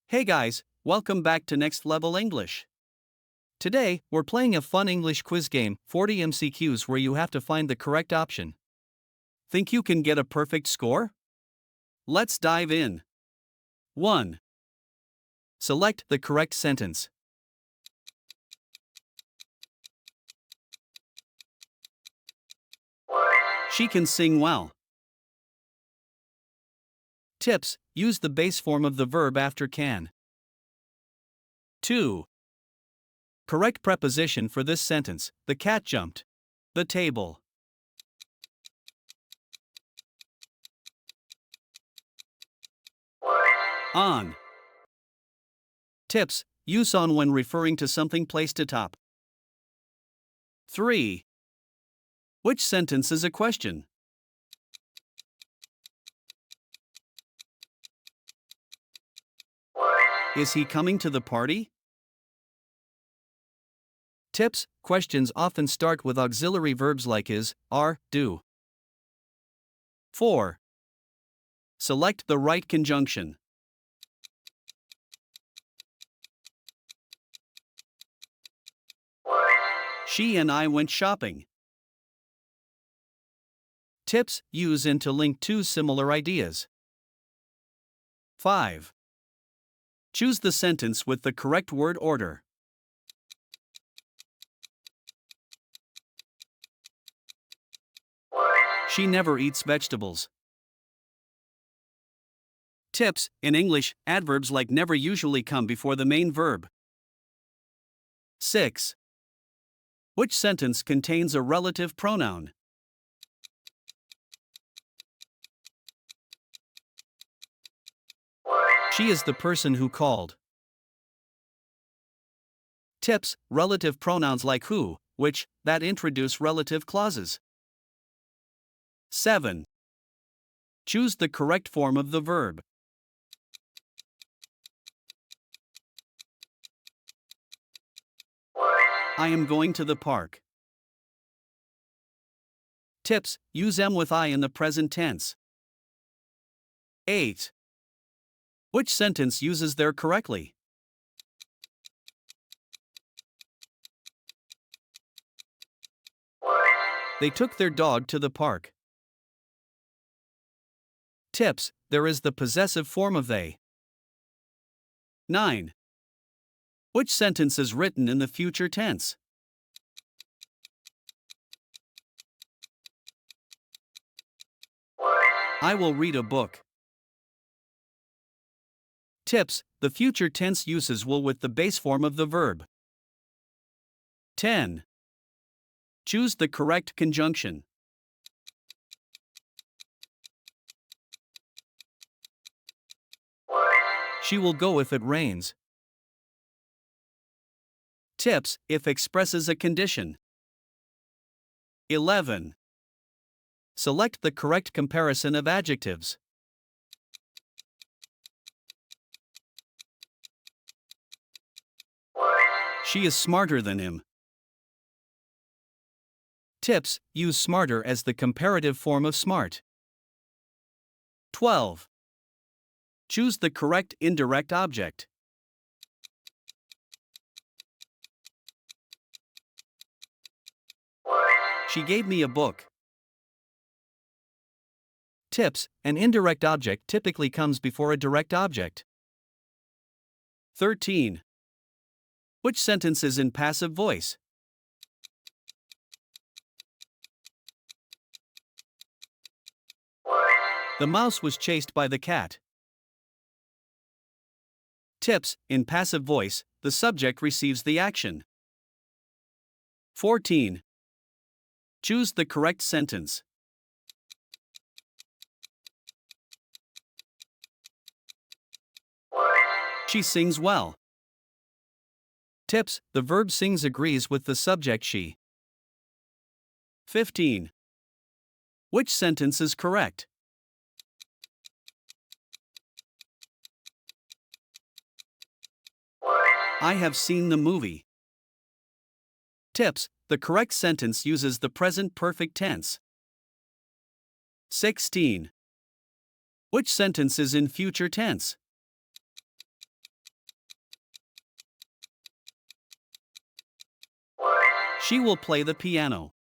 Hey guys, welcome back to Next Level English. Today, we're playing a fun English quiz game, 40 MCQs, where you have to find the correct option. Think you can get a perfect score? Let's dive in. 1. Select the correct sentence. She can sing well. Tips: use the base form of the verb after can. 2. Correct preposition for this sentence: the cat jumped the table. On. Tips: use on when referring to something placed atop. 3. Which sentence is a question? Is he coming to the party? Tips: questions often start with auxiliary verbs like is, are, do. 4. Select the right conjunction. She and I went shopping. Tips: use in to link two similar ideas. 5. Choose the sentence with the correct word order. She never eats vegetables. Tips: in English, adverbs like never usually come before the main verb. 6. Which sentence contains a relative pronoun? She is the person who called. Tips: relative pronouns like who, which, that introduce relative clauses. 7. Choose the correct form of the verb. I am going to the park. Tips: use am with I in the present tense. 8. Which sentence uses there correctly? They took their dog to the park. Tips: there is the possessive form of they. 9. Which sentence is written in the future tense? I will read a book. Tips: the future tense uses will with the base form of the verb. 10. Choose the correct conjunction. She will go if it rains. Tips: if expresses a condition. 11. Select the correct comparison of adjectives. She is smarter than him. Tips: use smarter as the comparative form of smart. 12. Choose the correct indirect object. She gave me a book. Tips: an indirect object typically comes before a direct object. 13. Which sentence is in passive voice? The mouse was chased by the cat. Tips: in passive voice, the subject receives the action. 14. Choose the correct sentence. She sings well. Tips: the verb sings agrees with the subject she. 15. Which sentence is correct? I have seen the movie. Tips: the correct sentence uses the present perfect tense. 16. Which sentence is in future tense? She will play the piano.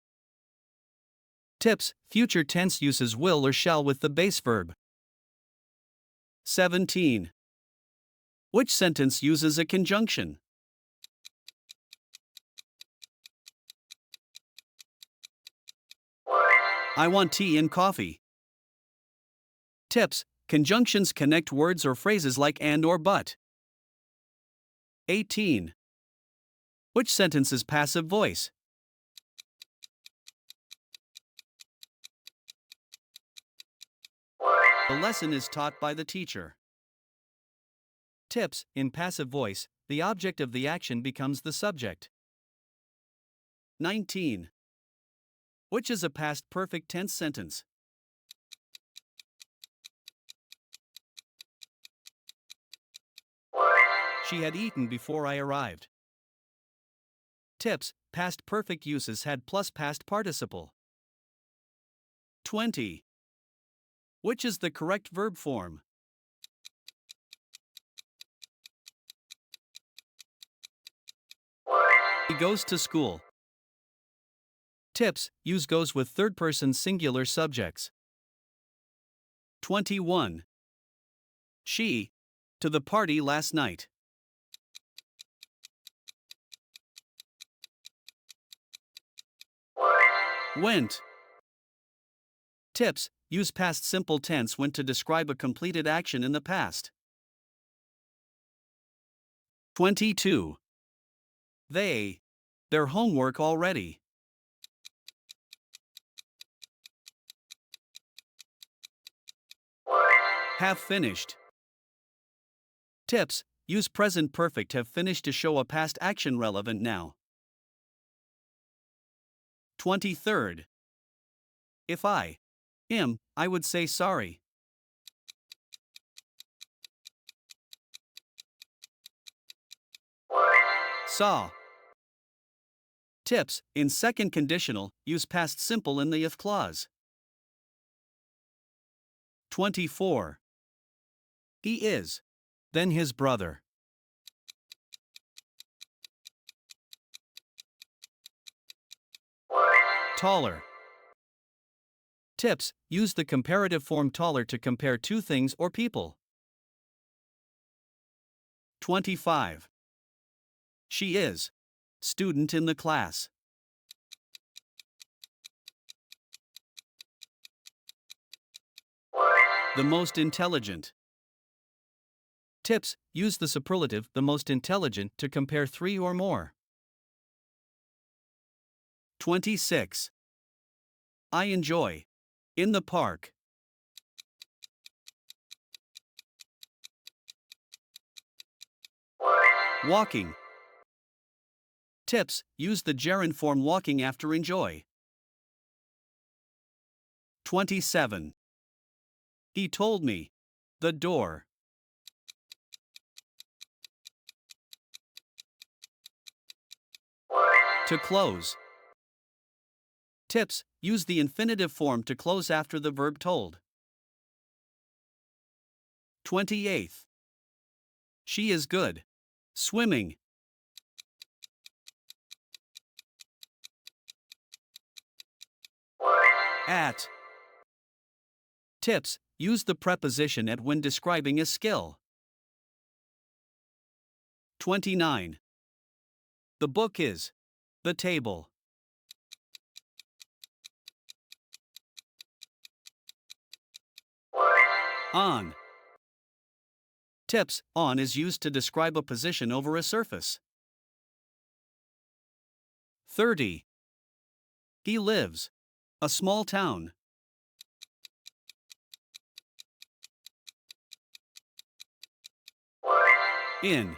Tips: future tense uses will or shall with the base verb. 17. Which sentence uses a conjunction? I want tea and coffee. Tips: conjunctions connect words or phrases like and or but. 18. Which sentence is passive voice? The lesson is taught by the teacher. Tips: in passive voice, the object of the action becomes the subject. 19. Which is a past perfect tense sentence? She had eaten before I arrived. Tips: past perfect uses had plus past participle. 20. Which is the correct verb form? He goes to school. Tips: use goes with third person singular subjects. 21. She to the party last night. Went. Tips: use past simple tense when to describe a completed action in the past. 22. Their homework already. Have finished. Tips: use present perfect have finished to show a past action relevant now. 23rd. If I would say sorry. Saw. Tips: in second conditional, use past simple in the if clause. 24. He is. Then his brother. Taller. Tips: use the comparative form taller to compare two things or people. 25. She is. Student in the class. The most intelligent. Tips: use the superlative the most intelligent to compare three or more. 26. I enjoy. In the park. Walking. Tips: use the gerund form walking after enjoy. 27. He told me. The door. To close. Tips: use the infinitive form to close after the verb told. 28th. She is good. Swimming. At. Tips: use the preposition at when describing a skill. 29. The book is. The table. On. Tips: on is used to describe a position over a surface. 30. He lives. A small town. In.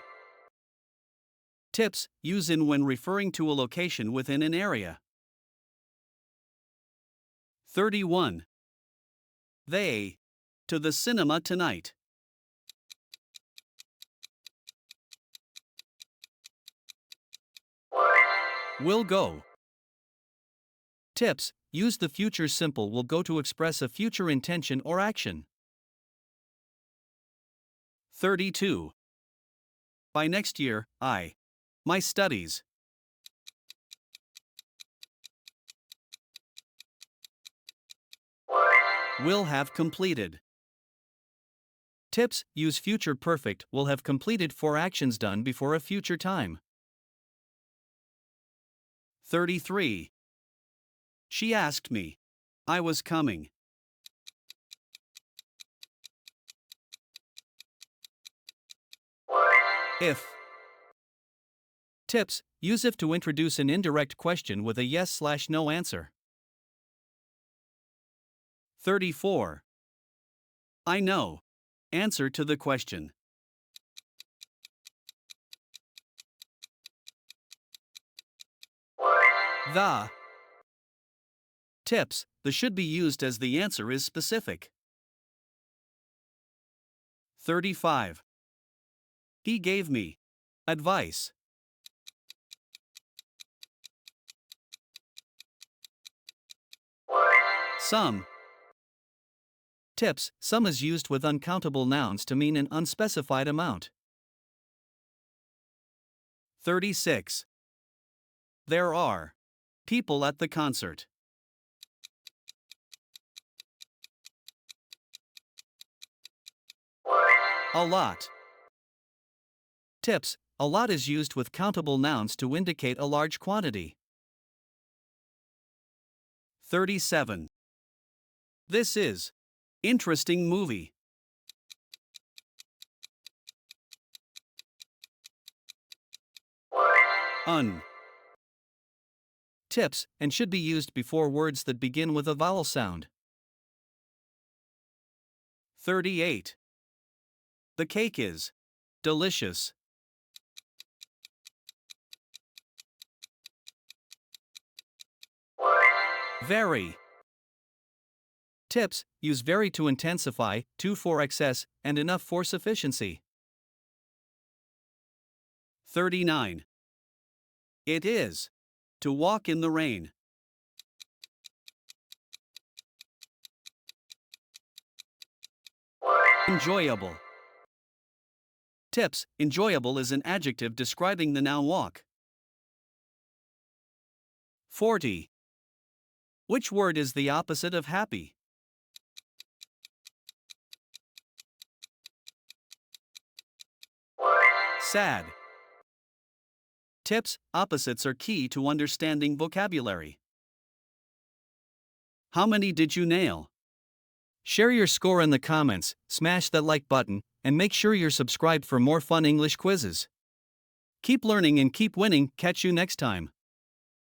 Tips: use in when referring to a location within an area. 31. They. To the cinema tonight. Will go. Tips: use the future simple will go to express a future intention or action. 32. By next year, my studies. Will have completed. Tips: use future perfect will have completed for actions done before a future time. 33. She asked me. I was coming. If. Tips: use if to introduce an indirect question with a yes/no answer. 34. I know. Answer to the question. The. Tips: the should be used as the answer is specific. 35. He gave me advice. Some. Tips: some is used with uncountable nouns to mean an unspecified amount. 36. There are people at the concert. A lot. Tips: a lot is used with countable nouns to indicate a large quantity. 37. This is interesting movie. Un. Tips: and should be used before words that begin with a vowel sound. 38. The cake is delicious. Very. Tips: use very to intensify, to for excess, and enough for sufficiency. 39. It is to walk in the rain. Enjoyable. Tips: enjoyable is an adjective describing the noun walk. 40. Which word is the opposite of happy? Sad. Tips: opposites are key to understanding vocabulary. How many did you nail? Share your score in the comments, smash that like button, and make sure you're subscribed for more fun English quizzes. Keep learning and keep winning. Catch you next time.